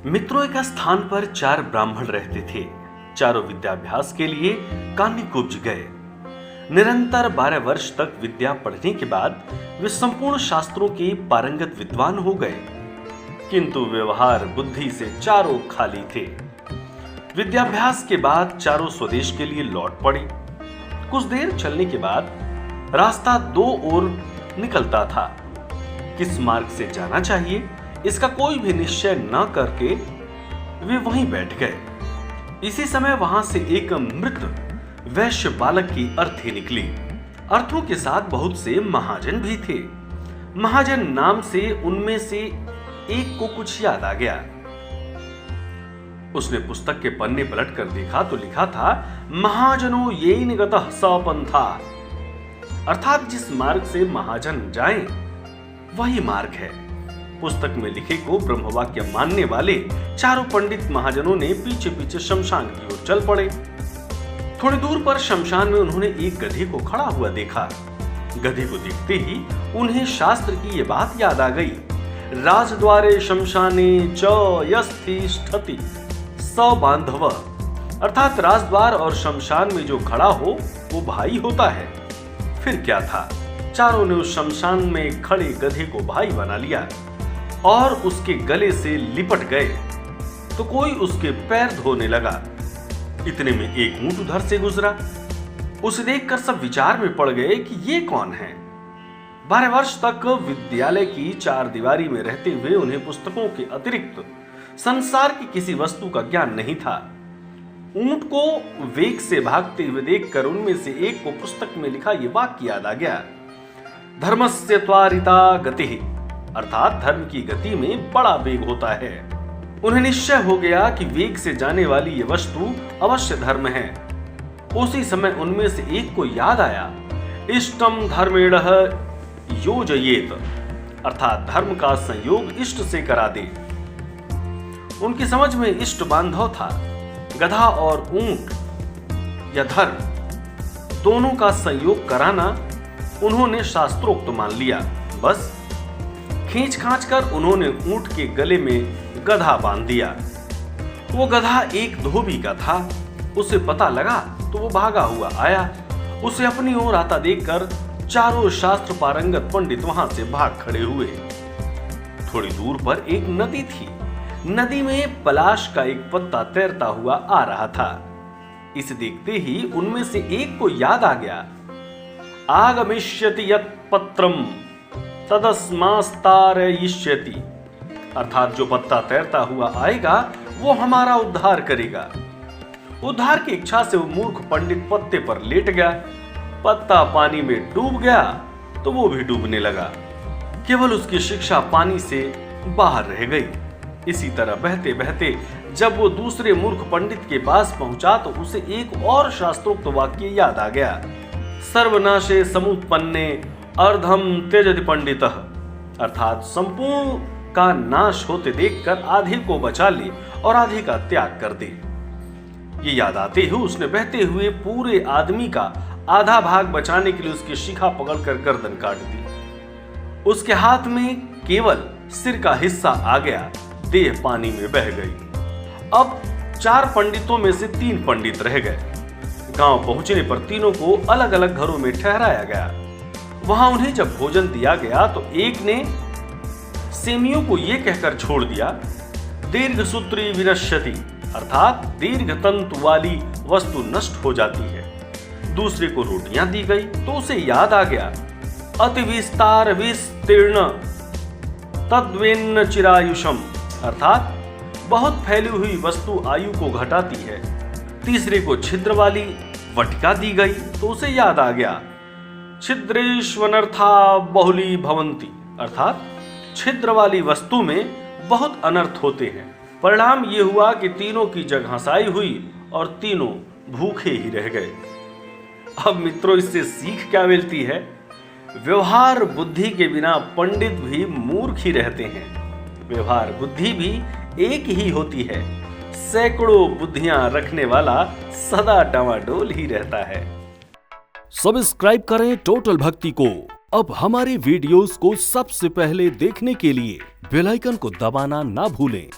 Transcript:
मित्रों, एक स्थान पर 4 ब्राह्मण रहते थे। चारों विद्याभ्यास के लिए कान्यकुब्ज गए। निरंतर 12 वर्ष तक विद्या पढ़ने के बाद वे संपूर्ण शास्त्रों के पारंगत विद्वान हो गए, किंतु व्यवहार बुद्धि से चारों खाली थे। विद्याभ्यास के बाद चारों स्वदेश के लिए लौट पड़े। कुछ देर चलने के बाद रास्ता 2 ओर निकलता था। किस मार्ग से जाना चाहिए इसका कोई भी निश्चय न करके वे वहीं बैठ गए। इसी समय वहां से एक मृत वैश्य बालक की अर्थी निकली। अर्थों के साथ बहुत से महाजन भी थे। महाजन नाम से उनमें से एक को कुछ याद आ गया। उसने पुस्तक के पन्ने पलट कर देखा तो लिखा था, महाजनो येन गतः स पंथा, अर्थात जिस मार्ग से महाजन जाएं वही मार्ग है। पुस्तक में लिखे को ब्रह्मवाक्य मानने वाले चारों पंडित महाजनों ने पीछे पीछे शमशान की ओर चल पड़े। थोड़ी दूर पर शमशान में उन्होंने एक गधे को खड़ा हुआ देखा। गधे को देखते ही उन्हें शास्त्र की ये बात याद आ गई, राजद्वारे शमशाने च यस्तिष्ठति स बांधव, अर्थात राजद्वार और शमशान में जो खड़ा हो वो भाई होता है। फिर क्या था, चारों ने उस शमशान में खड़े गधे को भाई बना लिया और उसके गले से लिपट गए तो कोई उसके पैर धोने लगा। इतने में एक ऊंट उधर से गुजरा। उसे देखकर सब विचार में पड़ गए कि ये कौन है। 12 वर्ष तक विद्यालय की 4 दीवारी में रहते हुए उन्हें पुस्तकों के अतिरिक्त संसार की किसी वस्तु का ज्ञान नहीं था। ऊंट को वेग से भागते हुए देखकर उनमें से एक को पुस्तक में लिखा ये वाक्य याद आ गया, धर्मस्य त्वरिता गतिः, अर्थात धर्म की गति में बड़ा वेग होता है। उन्हें निश्चय हो गया कि वेग से जाने वाली यह वस्तु अवश्य धर्म है। उसी समय उनमें से एक को याद आया, इष्टम धर्मेणः योजयेत, अर्थात धर्म का संयोग इष्ट से करा दे। उनकी समझ में इष्ट बांधव था। गधा और ऊंट या धर्म दोनों का संयोग कराना उन्होंने शास्त्रोक्त मान लिया। बस खींच खांच कर उन्होंने ऊंट के गले में गधा बांध दिया। वो गधा एक धोबी का था। उसे पता लगा तो वो भागा हुआ आया। उसे अपनी ओर आता देखकर चारों शास्त्र पारंगत पंडित वहां से भाग खड़े हुए। थोड़ी दूर पर एक नदी थी। नदी में पलाश का एक पत्ता तैरता हुआ आ रहा था। इसे देखते ही उनमें से एक को याद आ गया, आगमिष्यति यत् पत्रम तदस्मास्तारयिष्यति, अर्थात जो पत्ता तैरता हुआ आएगा वो हमारा उद्धार करेगा। उद्धार की इच्छा से वो मूर्ख पंडित पत्ते पर लेट गया। पत्ता पानी में डूब गया तो वो भी डूबने लगा। केवल उसकी शिक्षा पानी से बाहर रह गई। इसी तरह बहते बहते जब वो दूसरे मूर्ख पंडित के पास पहुंचा तो उसे एक और शास्त्रोक्त वाक्य याद आ गया, सर्वनाशे समुत्पन्ने अर्धम त्यजति पंडितः, अर्थात संपूर्ण का नाश होते देखकर आधे को बचा ले और आधे का त्याग कर दे। ये याद आते ही उसने बहते हुए पूरे आदमी का आधा भाग बचाने के लिए उसकी शिखा पकड़कर गर्दन काट दी। उसके हाथ में केवल सिर का हिस्सा आ गया, देह पानी में बह गई। अब 4 पंडितों में से 3 पंडित रह गए। गांव पहुंचने पर तीनों को अलग अलग घरों में ठहराया गया। वहां उन्हें जब भोजन दिया गया तो एक ने सेमियों को यह कहकर छोड़ दिया, दीर्घ सूत्री विनश्यति, अर्थात दीर्घ तंतु वाली वस्तु नष्ट हो जाती है। दूसरे को रोटियां दी गई तो उसे याद आ गया, अति विस्तार विस्तीर्ण तद्वेन्न चिरायुषम, अर्थात बहुत फैली हुई वस्तु आयु को घटाती है। तीसरे को छिद्र वाली वटिका दी गई तो उसे याद आ गया, छिद्रेष्वनर्था बहुली भवंती, अर्थात छिद्र वाली वस्तु में बहुत अनर्थ होते हैं। परिणाम ये हुआ कि तीनों की जग हंसाई हुई और तीनों भूखे ही रह गए। अब मित्रों, इससे सीख क्या मिलती है? व्यवहार बुद्धि के बिना पंडित भी मूर्ख ही रहते हैं। व्यवहार बुद्धि भी एक ही होती है। सैकड़ों बुद्धियां रखने वाला सदा डामाडोल ही रहता है। सब्सक्राइब करें टोटल भक्ति को अब हमारे वीडियोस को सबसे पहले देखने के लिए बेल आइकन को दबाना ना भूलें।